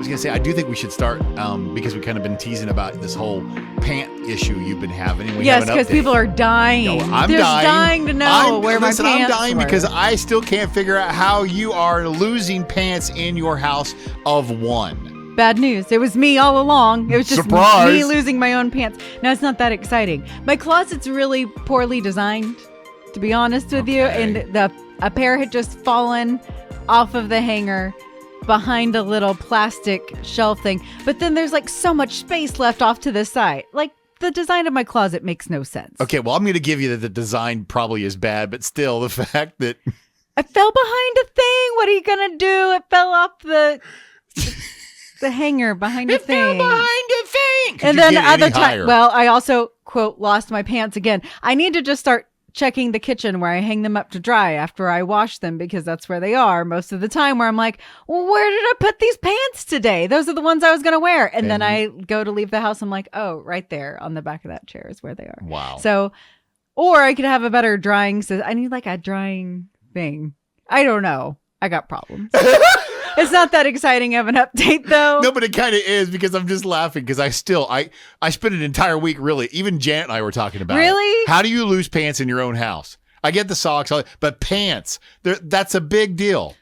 was going to say, I do think we should start because we've kind of been teasing about this whole pant issue you've been having. And yes, because people are dying. No, I'm They're dying to know where my pants I'm dying were. because I still can't figure out how you are losing pants in your house of one. Bad news. It was me all along. It was just Surprise. me losing my own pants. No, it's not that exciting. My closet's really poorly designed, to be honest with you. And a pair had just fallen off of the hanger behind a little plastic shelf thing. But then there's like so much space left off to the side. Like the design of my closet makes no sense. Okay, well, I'm going to give you that the design probably is bad, but still the fact that I fell behind a thing. What are you going to do? It fell off the hanger behind a thing. It fell behind a thing. And then other time, well, I also, quote, lost my pants again. I need to just start checking the kitchen where I hang them up to dry after I wash them, because that's where they are most of the time, where I'm like, well, where did I put these pants today? Those are the ones I was going to wear. And then I go to leave the house. I'm like, oh, right there on the back of that chair is where they are. Wow. So, or I could have a better drying system. I need like a drying thing. I don't know. I got problems. It's not that exciting of an update, though. No, but it kind of is, because I'm just laughing because I spent an entire week, really. Even Janet and I were talking about Really? it. How do you lose pants in your own house? I get the socks, but pants, that's a big deal.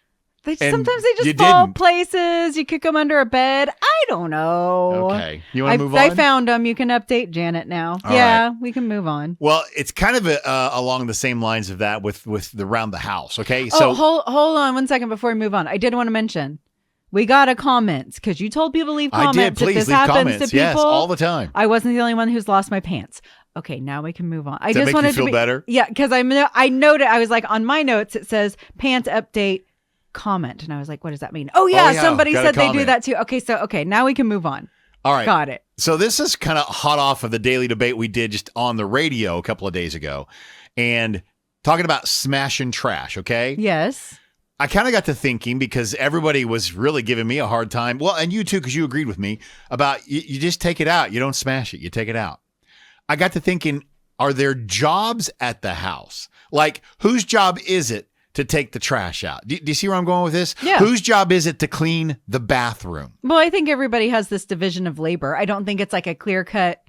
Sometimes they just fall places. You kick them under a bed. I don't know. Okay. You want to move on? I found them. You can update Janet now. All yeah, right. we can move on. Well, it's kind of along the same lines of that with the around the house. Okay. So hold on 1 second before we move on. I did want to mention we got a comment, because you told people to leave comments. I did. Please if this leave happens comments. to people, Yes, all the time. I wasn't the only one who's lost my pants. Okay, now we can move on. Does that make you feel better? Yeah, because I noted. I was like, on my notes it says pants update comment, and I was like, what does that mean? Oh yeah, somebody said they do that too. Okay, now we can move on. All right. Got it. So this is kind of hot off of the daily debate we did just on the radio a couple of days ago, and talking about smashing trash. Okay. Yes. I kind of got to thinking, because everybody was really giving me a hard time. Well, and you too, because you agreed with me about you just take it out. You don't smash it. You take it out. I got to thinking, are there jobs at the house? Like, whose job is it to take the trash out? Do you see where I'm going with this? Yeah. Whose job is it to clean the bathroom? Well, I think everybody has this division of labor. I don't think it's like a clear-cut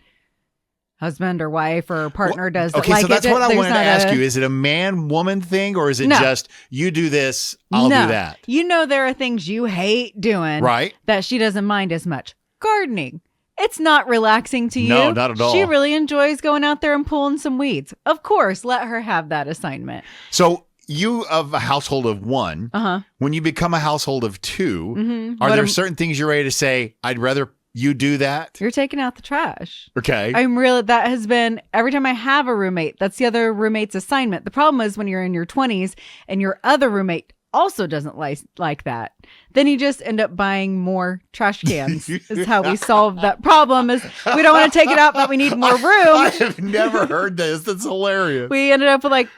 husband or wife or partner does that. Okay, like so that's what I wanted to ask you. Is it a man-woman thing, or is it just you do this, I'll do that? You know, there are things you hate doing, right? That she doesn't mind as much. Gardening. It's not relaxing to you. No, not at all. She really enjoys going out there and pulling some weeds. Of course, let her have that assignment. So you of a household of one, when you become a household of two, are there certain things you're ready to say, I'd rather you do that? You're taking out the trash. Okay. That has been, every time I have a roommate, that's the other roommate's assignment. The problem is when you're in your 20s and your other roommate also doesn't like that, then you just end up buying more trash cans is how we solve that problem. Is we don't want to take it out, but we need more room. I have never heard this. That's hilarious. We ended up with like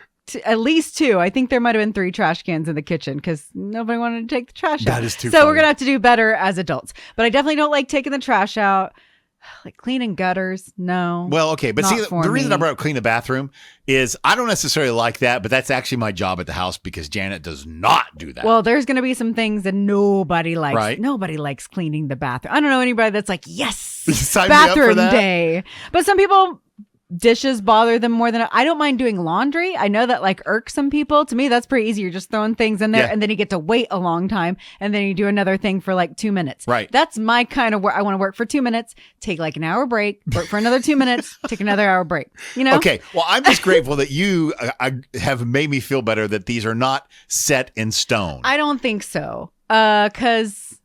at least 2. I think there might have been 3 trash cans in the kitchen because nobody wanted to take the trash out. That is too So funny. we're going to have to do better as adults. But I definitely don't like taking the trash out. Like cleaning gutters, no. Well, okay, but see, the reason I brought up clean the bathroom is I don't necessarily like that, but that's actually my job at the house, because Janet does not do that. Well, there's going to be some things that nobody likes. Right. Nobody likes cleaning the bathroom. I don't know anybody that's like, yes, Sign me up for bathroom that. day. But some people, dishes bother them more than I don't mind doing laundry. I know that like irks some people. To me, that's pretty easy. You're just throwing things in there, and then you get to wait a long time, and then you do another thing for like 2 minutes. Right. That's my kind of work. I want to work for 2 minutes, take like an hour break, work for another 2 minutes, take another hour break. You know? Okay. Well, I'm just grateful that you have made me feel better that these are not set in stone. I don't think so. Because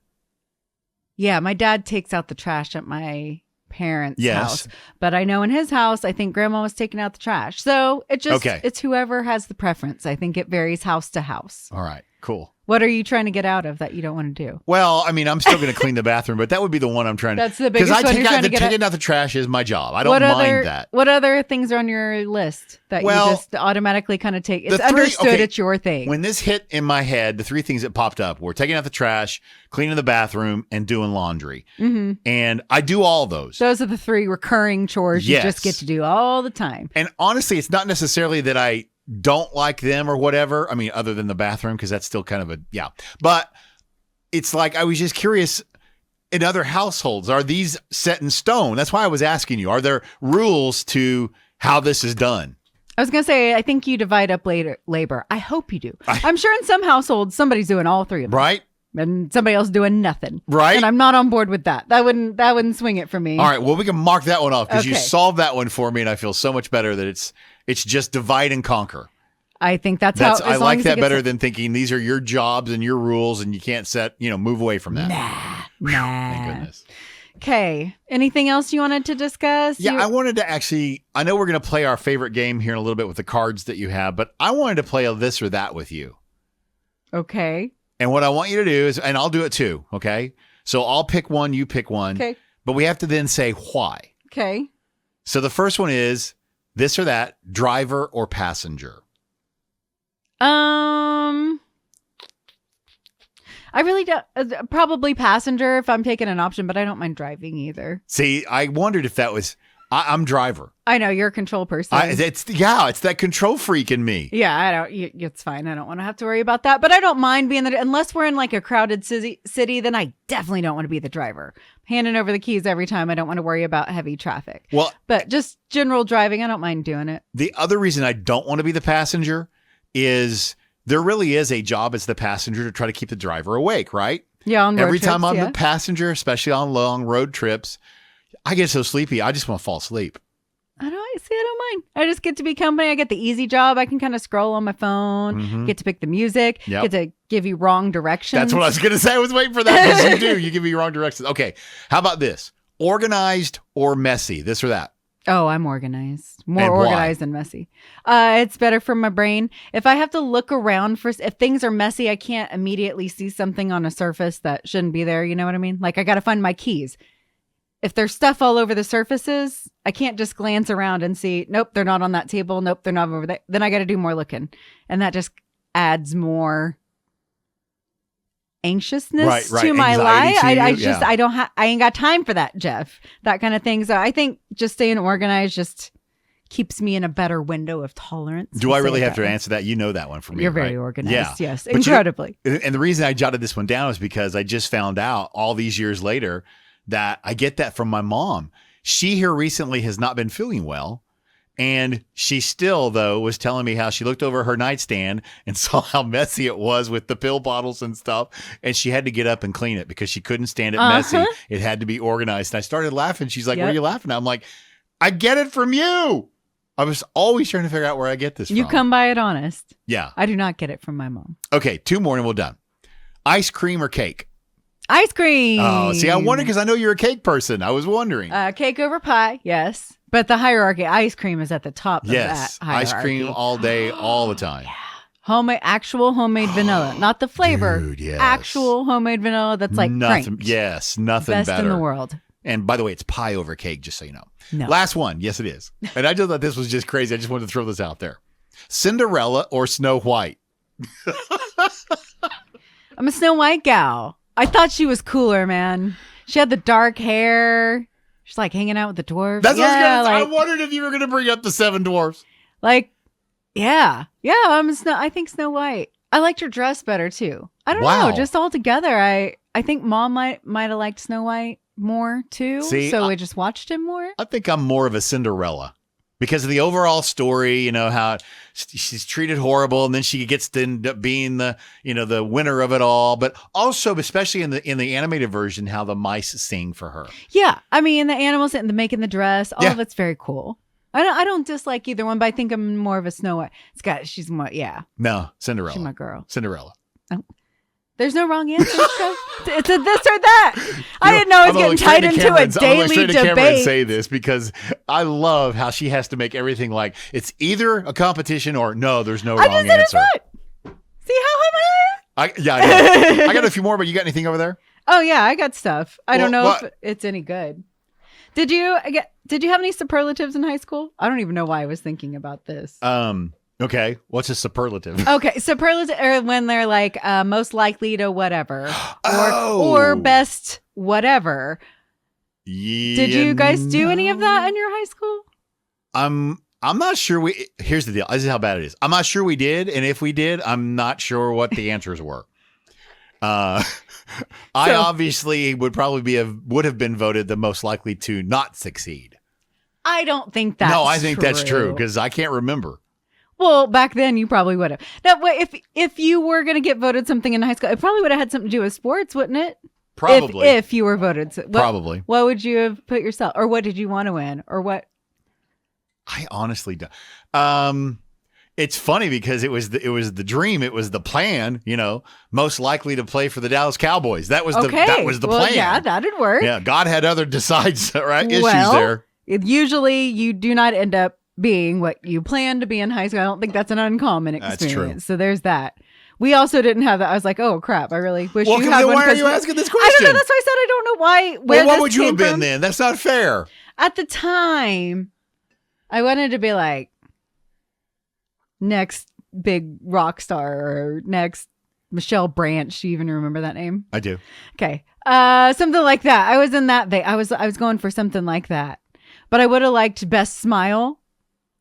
my dad takes out the trash at my parents' house, but I know in his house, I think grandma was taking out the trash. So it's whoever has the preference. I think it varies house to house. All right, cool. What are you trying to get out of that you don't want to do? Well, I mean, I'm still going to clean the bathroom, but that would be the one I'm trying to. That's the biggest one you're trying to get taking out the trash is my job. I don't mind that. What other things are on your list that you just automatically kind of take? It's understood it's your thing. When this hit in my head, the 3 things that popped up were taking out the trash, cleaning the bathroom, and doing laundry. Mm-hmm. And I do all those. Those are the 3 recurring chores you just get to do all the time. And honestly, it's not necessarily that I don't like them or whatever. I mean, other than the bathroom, because that's still kind of but it's like, I was just curious, in other households? Are these set in stone? That's why I was asking you. Are there rules to how this is done? I was going to say, I think you divide up labor. I hope you do. I'm sure in some households, somebody's doing all three of them. Right. And somebody else doing nothing. Right. And I'm not on board with that. That wouldn't swing it for me. All right. Well, we can mark that one off because you Okay. solved that one for me, and I feel so much better that it's just divide and conquer. I think that's how. I like that better than thinking these are your jobs and your rules, and you can't move away from that. Nah. Thank goodness. Okay. Anything else you wanted to discuss? Yeah, I wanted to I know we're going to play our favorite game here in a little bit with the cards that you have, but I wanted to play a this or that with you. Okay. And what I want you to do is, and I'll do it too, okay? So I'll pick one, you pick one. Okay. But we have to then say why. Okay. So the first one is this or that, driver or passenger. I really don't. Probably passenger if I'm taking an option, but I don't mind driving either. See, I wondered if that was. I'm driver. I know you're a control person. It's that control freak in me. Yeah, I don't. It's fine. I don't want to have to worry about that. But I don't mind being unless we're in like a crowded city. Then I definitely don't want to be the driver. Handing over the keys every time. I don't want to worry about heavy traffic. Well, but just general driving, I don't mind doing it. The other reason I don't want to be the passenger is there really is a job as the passenger to try to keep the driver awake, right? Yeah, on road every trips, time I'm yeah. the passenger, especially on long road trips, I get so sleepy. I just want to fall asleep. I don't mind. I just get to be company. I get the easy job. I can kind of scroll on my phone, get to pick the music, get to give you wrong directions. That's what I was going to say. I was waiting for that because you do. You give me wrong directions. Okay. How about this? Organized or messy? This or that? Oh, I'm organized. More And why? organized than messy. It's better for my brain. If I have to look around if things are messy, I can't immediately see something on a surface that shouldn't be there. You know what I mean? Like I got to find my keys. If there's stuff all over the surfaces, I can't just glance around and see, nope, they're not on that table. Nope, they're not over there. Then I got to do more looking. And that just adds more anxiousness to my life. I ain't got time for that, Jeff. That kind of thing. So I think just staying organized just keeps me in a better window of tolerance. Do I really have to answer that? You know that one for me. You're right? very organized. Yeah. Yes, But incredibly. And the reason I jotted this one down is because I just found out all these years later that I get that from my mom. She here recently has not been feeling well. And she still, though, was telling me how she looked over her nightstand and saw how messy it was with the pill bottles and stuff. And she had to get up and clean it because she couldn't stand it messy. It had to be organized. And I started laughing. She's like, What are you laughing at? I'm like, I get it from you. I was always trying to figure out where I get this from. You come by it honest. Yeah. I do not get it from my mom. Okay, 2 more and we're done. Ice cream or cake? Ice cream. Oh, see, I wondered because I know you're a cake person. I was wondering. Cake over pie, yes. But the hierarchy, ice cream is at the top of that hierarchy. Ice cream all day, all the time. Yeah. Actual homemade vanilla. Not the flavor. Dude, yes. Actual homemade vanilla that's like nothing. cranked. Yes, nothing Best better. in the world. And by the way, it's pie over cake, just so you know. No. Last one. Yes, it is. And I just thought this was just crazy. I just wanted to throw this out there. Cinderella or Snow White? I'm a Snow White gal. I thought she was cooler, man. She had the dark hair. She's like hanging out with the dwarves. That's what I was going to I wondered if you were going to bring up the 7 dwarfs. I think Snow White. I liked her dress better too. I don't know, just all together. I think Mom might have liked Snow White more too. So we just watched him more. I think I'm more of a Cinderella because of the overall story. You know how she's treated horrible, and then she gets to end up being the the winner of it all. But also, especially in the animated version, how the mice sing for her. Yeah, I mean the animals and the making the dress, all of it's very cool. I don't dislike either one, but I think I'm more of a Snow White. She's more, No, Cinderella. She's my girl. Cinderella. Oh. There's no wrong answer. It's a this or that. I didn't know I was getting tied into a daily debate. And say this because I love how she has to make everything like it's either a competition or no, there's no wrong answer. See how I know. I got a few more, but you got anything over there? Oh yeah, I got stuff. I don't know if it's any good. Did you have any superlatives in high school? I don't even know why I was thinking about this. Okay. What's a superlative? Okay. Superlative are when they're like most likely to whatever or best whatever. Yeah. Did you guys do any of that in your high school? I'm not sure here's the deal. This is how bad it is. I'm not sure we did. And if we did, I'm not sure what the answers were. Uh, I obviously would probably would have been voted the most likely to not succeed. I don't think that's No, I think true. that's true because I can't remember. Well, back then you probably would have. Now, if you were going to get voted something in high school, it probably would have had something to do with sports, wouldn't it? Probably. If you were voted. Probably. What would you have put yourself, or what did you want to win, or what? I honestly don't. It's funny because it was the dream. It was the plan, most likely to play for the Dallas Cowboys. That was the plan. Yeah, that'd work. Yeah. God had other issues there. Usually you do not end up being what you plan to be in high school. I don't think that's an uncommon experience. That's true. So there's that. We also didn't have that. I was like, oh crap, I really wish you had one. Why are you asking this question? I don't know. That's why I said I don't know why. What would you have been then? That's not fair. At the time, I wanted to be like next big rock star or next Michelle Branch. Do you even remember that name? I do. Okay. Something like that. I was in that vein. I was going for something like that. But I would have liked best smile.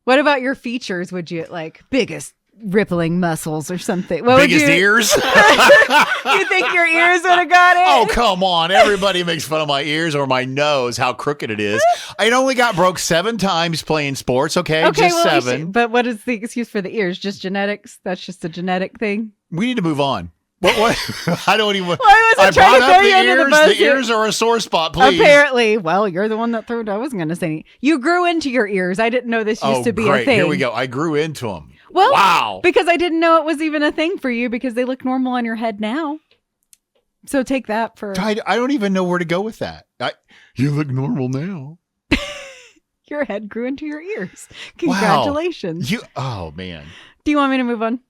What about your features? Would you like biggest rippling muscles or something? Biggest ears? You think your ears would have got it? Oh, come on. Everybody makes fun of my ears or my nose, how crooked it is. I only got broke 7 times playing sports, okay? Just 7. But what is the excuse for the ears? Just genetics? That's just a genetic thing? We need to move on. What? I don't even. Well, I wasn't trying to throw you under the bus. The ears are a sore spot, please. Apparently. Well, you're the one that threw it. I wasn't going to say anything. You grew into your ears. I didn't know this used to be a thing. Here we go. I grew into them. Well, wow. Because I didn't know it was even a thing for you because they look normal on your head now. So take that for. I don't even know where to go with that. You look normal now. Your head grew into your ears. Congratulations. Wow. Oh, man. Do you want me to move on?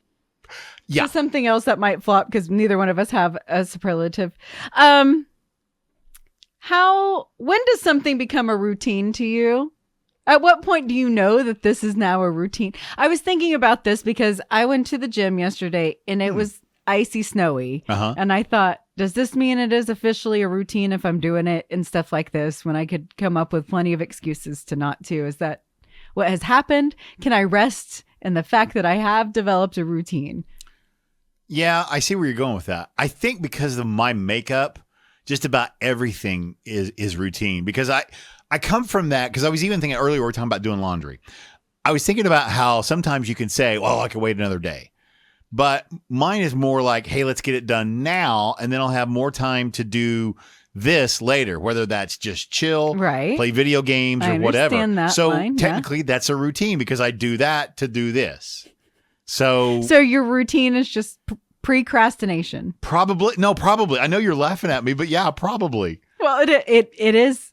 Yeah. To something else that might flop because neither one of us have a superlative. When does something become a routine to you? At what point do you know that this is now a routine? I was thinking about this because I went to the gym yesterday and it was icy snowy. And I thought, does this mean it is officially a routine if I'm doing it and stuff like this when I could come up with plenty of excuses to not to? Is that what has happened? Can I rest in the fact that I have developed a routine? Yeah, I see where you're going with that. I think because of my makeup, just about everything is routine because I come from that because I was even thinking earlier we were talking about doing laundry. I was thinking about how sometimes you can say, well, I can wait another day. But mine is more like, hey, let's get it done now. And then I'll have more time to do this later, whether that's just chill, play video games or whatever. So technically that's a routine because I do that to do this. So your routine is just procrastination. Probably. I know you're laughing at me, but yeah, probably. Well, it is.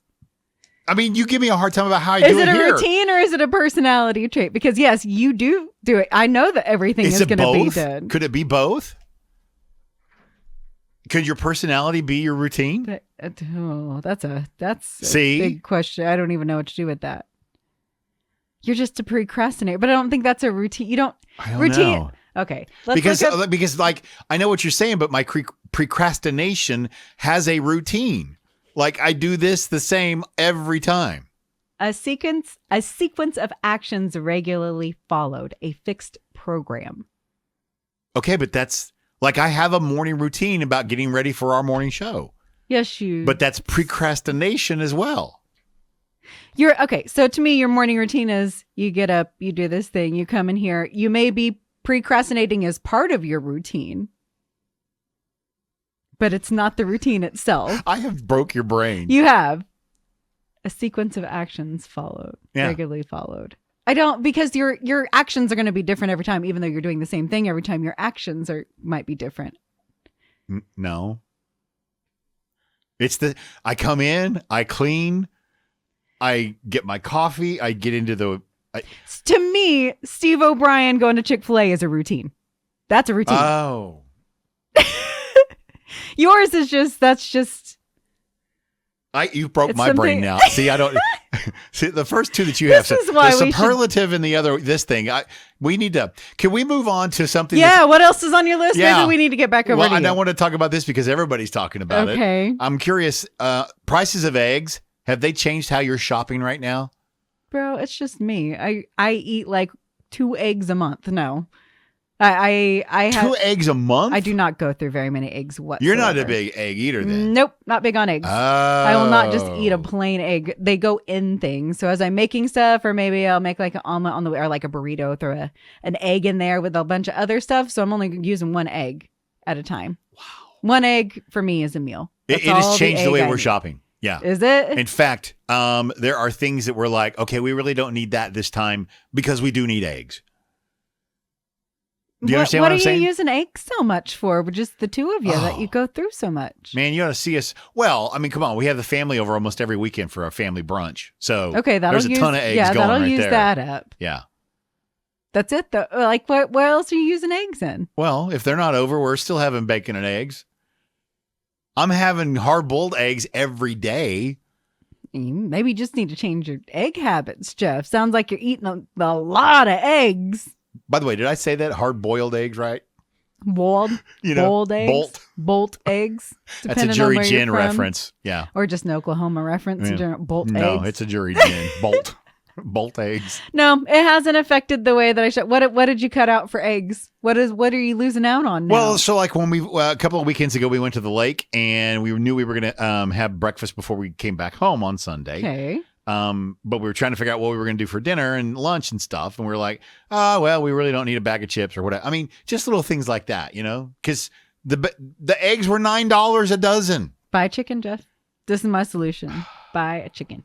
I mean, you give me a hard time about how I do it here. Is it a routine or is it a personality trait? Because yes, you do it. I know that everything is going to be done. Could it be both? Could your personality be your routine? That's a big question. I don't even know what to do with that. You're just a procrastinator, but I don't think that's a routine. You don't. I don't know. Okay. Because like I know what you're saying, but my procrastination has a routine. Like I do this the same every time. A sequence of actions regularly followed, a fixed program. Okay, but that's like I have a morning routine about getting ready for our morning show. Yes, you. But that's procrastination as well. So to me, your morning routine is you get up, you do this thing, you come in here. You may be procrastinating as part of your routine, but it's not the routine itself. I have broke your brain. You have a sequence of actions regularly followed. I don't, because your actions are going to be different every time, even though you're doing the same thing every time. Your actions might be different. No. I come in, I clean, I get my coffee, I get into to me, Steve O'Brien going to Chick-fil-A is a routine. That's a routine. Oh. Yours is just. You broke my brain now. See, I don't. See, the first two that you have, the superlative and the other, this thing. We need to. Can we move on to something? Yeah. What else is on your list? Yeah. Maybe we need to get back over to you. I don't want to talk about this because everybody's talking about it. Okay. I'm curious. Prices of eggs, have they changed how you're shopping right now? Bro, it's just me. I eat like 2 eggs a month. No. I have 2 eggs a month? I do not go through very many eggs whatsoever. You're not a big egg eater then. Nope, not big on eggs. Oh. I will not just eat a plain egg. They go in things. So as I'm making stuff, or maybe I'll make like an omelet on the way, or like a burrito, throw an egg in there with a bunch of other stuff. So I'm only using 1 egg at a time. Wow. 1 egg for me is a meal. It has changed the way we're shopping. Yeah. Is it? In fact, there are things that we're like, okay, we really don't need that this time because we do need eggs. Do you understand what I'm saying? What are you using eggs so much for? Just the 2 of you that you go through so much. Man, you ought to see us. Well, I mean, come on. We have the family over almost every weekend for our family brunch. So okay, there's a ton of eggs going that'll right use there. that up. Yeah. That's it, though. Like, what else are you using eggs in? Well, if they're not over, we're still having bacon and eggs. I'm having hard-boiled eggs every day. Maybe you just need to change your egg habits, Jeff. Sounds like you're eating a lot of eggs. By the way, did I say that? Hard-boiled eggs, right? Boiled eggs. Bolt eggs. That's a jury gin reference. Yeah. Or just an Oklahoma reference. Yeah. Bolt eggs. No, it's a jury gin. Bolt eggs. No, it hasn't affected the way that I should. What did you cut out for eggs? What are you losing out on now? Well, so like when we a couple of weekends ago, we went to the lake and we knew we were going to have breakfast before we came back home on Sunday. Okay. But we were trying to figure out what we were going to do for dinner and lunch and stuff. And we were like, oh, well, we really don't need a bag of chips or whatever. I mean, just little things like that, because the eggs were $9 a dozen. Buy a chicken, Jeff. This is my solution. Buy a chicken.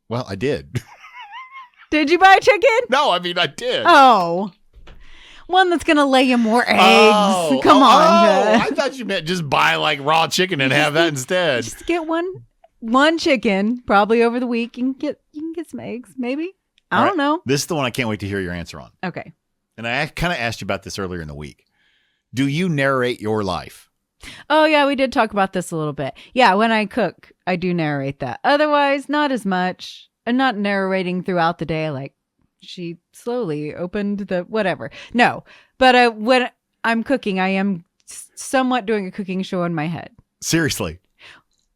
Well, I did. Did you buy a chicken? No, I mean, I did. Oh. One that's going to lay you more eggs. Come on, Jeff. I thought you meant just buy like raw chicken and have that instead. Just get one chicken, probably over the week. You can get some eggs, maybe. I don't know. This is the one I can't wait to hear your answer on. Okay. And I kind of asked you about this earlier in the week. Do you narrate your life? Oh, yeah, we did talk about this a little bit. Yeah, when I cook, I do narrate that. Otherwise, not as much. I'm not narrating throughout the day like she slowly opened the whatever. No, but when I'm cooking, I am somewhat doing a cooking show in my head. Seriously.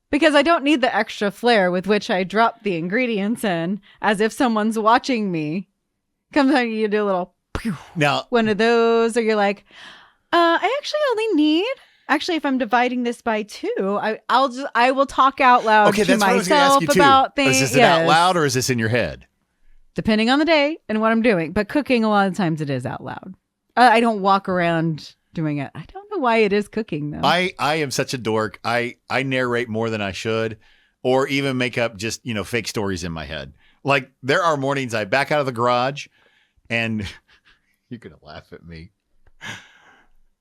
Because I don't need the extra flair with which I drop the ingredients in as if someone's watching me. Sometimes you do a little one of those, or you're like, I actually only need. Actually, if I'm dividing this by 2, I will talk out loud to myself about things. Is this out loud or is this in your head? Depending on the day and what I'm doing. But cooking, a lot of times it is out loud. I don't walk around doing it. I don't know why it is cooking though. I am such a dork. I narrate more than I should, or even make up just, fake stories in my head. Like there are mornings I back out of the garage and you're going to laugh at me.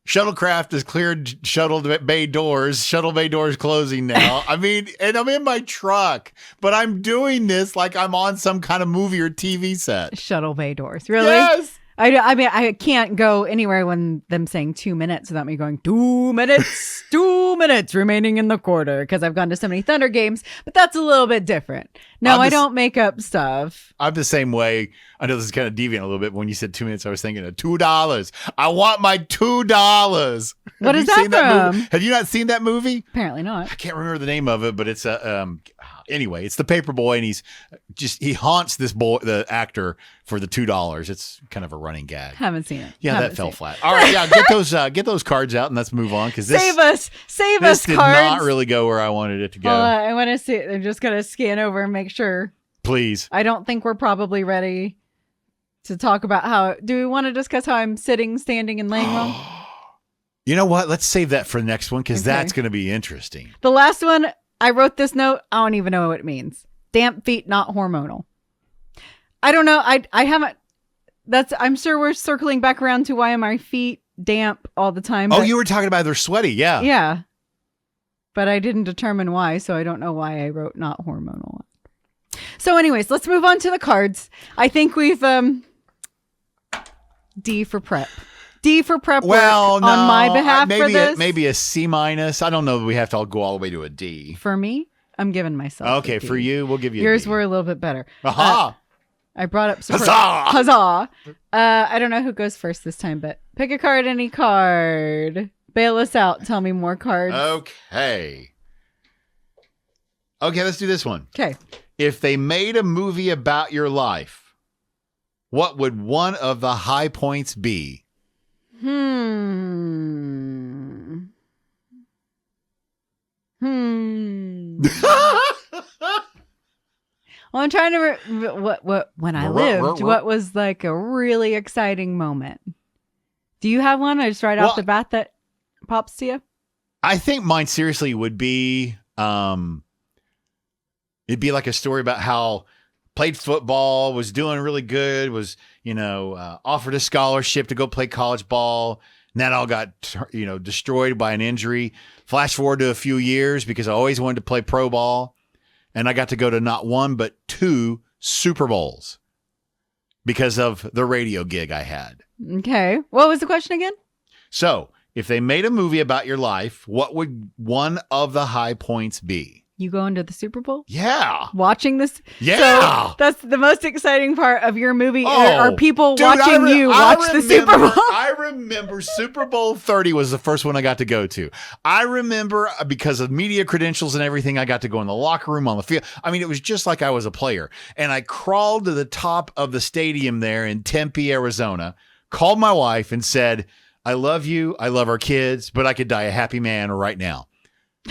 Shuttlecraft has cleared shuttle bay doors. Shuttle bay doors closing now. I mean, and I'm in my truck, but I'm doing this like I'm on some kind of movie or TV set. Shuttle bay doors. Really? Yes. I mean, I can't go anywhere when them saying 2 minutes without me going 2 minutes, 2 minutes remaining in the quarter, because I've gone to so many Thunder games, but that's a little bit different. No, I don't make up stuff. I'm the same way. I know this is kind of deviant a little bit. When you said 2 minutes, I was thinking of $2. I want my $2. What is that from? Have you not seen that movie? Apparently not. I can't remember the name of it, but it's anyway, it's the paper boy, and he haunts this boy, the actor, for the $2. It's kind of a running gag. Haven't seen it. Yeah, Haven't that fell flat. All right, yeah, get those cards out and let's move on, because this save us this did cards. not really go where I wanted it to go. I want to see. I'm just gonna scan over and make sure. Please. I don't think we're probably ready to talk about how. Do we want to discuss how I'm sitting, standing, and laying wrong? You know what? Let's save that for the next one, because that's going to be interesting. The last one, I wrote this note. I don't even know what it means. Damp feet, not hormonal. I don't know. I haven't. I'm sure we're circling back around to why are my feet damp all the time. Oh, you were talking about they're sweaty. Yeah. Yeah. But I didn't determine why, so I don't know why I wrote not hormonal. So anyways, let's move on to the cards. I think we've D for prep. D for prep work on my behalf for this. Maybe a C-. I don't know that we have to go all the way to a D. For me, I'm giving myself okay, a D. For you, we'll give you Yours a D. were a little bit better. Aha! I brought up Huzzah! Huzzah! I don't know who goes first this time, but pick a card, any card. Bail us out. Tell me more cards. Okay, let's do this one. Okay. If they made a movie about your life, what would one of the high points be? Well, I'm trying to what when I lived, what was like a really exciting moment. Do you have one? Or just right off the bat that pops to you? I think mine seriously would be, it'd be like a story about how played football, was doing really good, was, offered a scholarship to go play college ball. And that all got, destroyed by an injury. Flash forward to a few years because I always wanted to play pro ball. And I got to go to not one, but 2 Super Bowls because of the radio gig I had. Okay. What was the question again? So if they made a movie about your life, what would one of the high points be? You going to the Super Bowl? Yeah. Watching this? Yeah. So that's the most exciting part of your movie are people watching you watch the Super Bowl. I remember Super Bowl 30 was the first one I got to go to. I remember because of media credentials and everything, I got to go in the locker room on the field. I mean, it was just like I was a player. And I crawled to the top of the stadium there in Tempe, Arizona, called my wife and said, I love you. I love our kids, but I could die a happy man right now.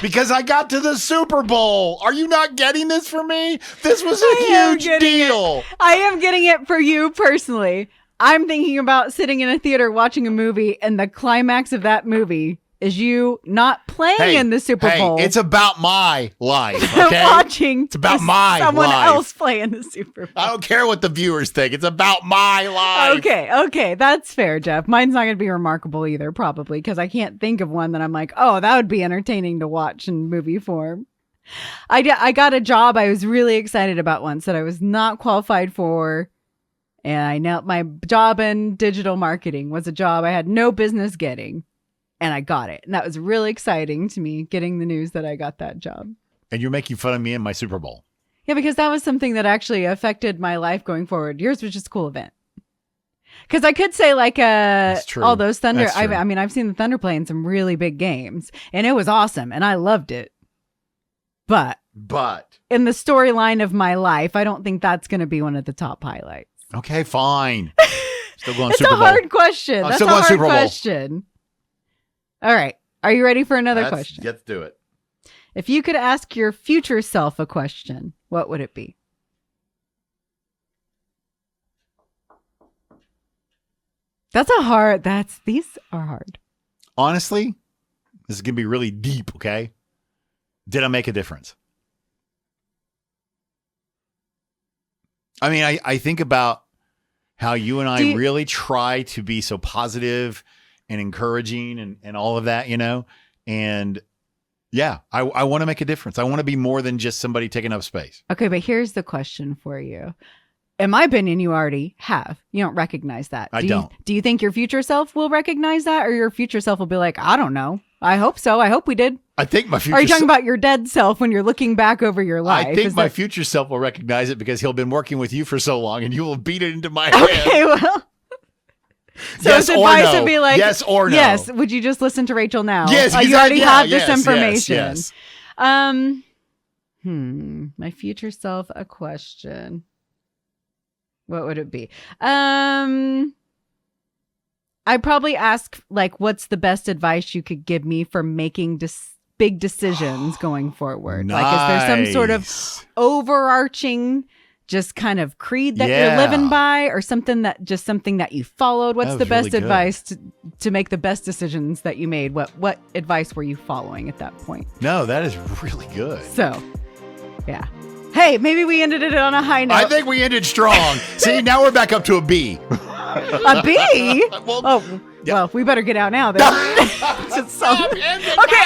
Because I got to the Super Bowl. Are you not getting this for me? This was a huge deal. I am getting it for you personally. I'm thinking about sitting in a theater watching a movie, and the climax of that movie is you not playing in the Super Bowl. It's about my life, okay? Watching it's about my someone life. else play in the Super Bowl. I don't care what the viewers think. It's about my life. Okay. That's fair, Jeff. Mine's not going to be remarkable either, probably, because I can't think of one that I'm like, oh, that would be entertaining to watch in movie form. I got a job I was really excited about once that I was not qualified for. And I know my job in digital marketing was a job I had no business getting. And I got it. And that was really exciting to me, getting the news that I got that job. And you're making fun of me and my Super Bowl. Yeah, because that was something that actually affected my life going forward. Yours was just a cool event. Because I could say like all those Thunder. I mean, I've seen the Thunder play in some really big games. And it was awesome. And I loved it. But in the storyline of my life, I don't think that's going to be one of the top highlights. Okay, fine. Still going It's Super Bowl. It's a hard question. That's still a going hard Super Bowl. question. All right. Are you ready for another question? Let's do it. If you could ask your future self a question, what would it be? These are hard. Honestly, this is going to be really deep, okay? Did I make a difference? I mean, I think about how you and I really try to be so positive and encouraging and all of that, and yeah, I want to make a difference. I want to be more than just somebody taking up space. Okay, but here's the question for you. In my opinion, you already have. You don't recognize that. I don't. Do you think your future self will recognize that, or your future self will be like, I don't know. I hope so. I hope we did. I think my future. Are you talking about your dead self when you're looking back over your life? I think my future self will recognize it because he'll been working with you for so long, and you will beat it into my head. Okay, well. So yes his advice would be like, yes or no. Yes. Would you just listen to Rachael now? Yes, you already have this information. Yes. My future self a question. What would it be? I'd probably ask, like, what's the best advice you could give me for making big decisions going forward? Nice. Like, is there some sort of overarching just kind of creed that you're living by, or something that you followed? What's the best advice to make the best decisions that you made? What advice were you following at that point? No, that is really good. So, yeah. Hey, maybe we ended it on a high note. I think we ended strong. See, now we're back up to a B. A B? Well, we better get out now then.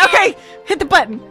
Okay, hit the button.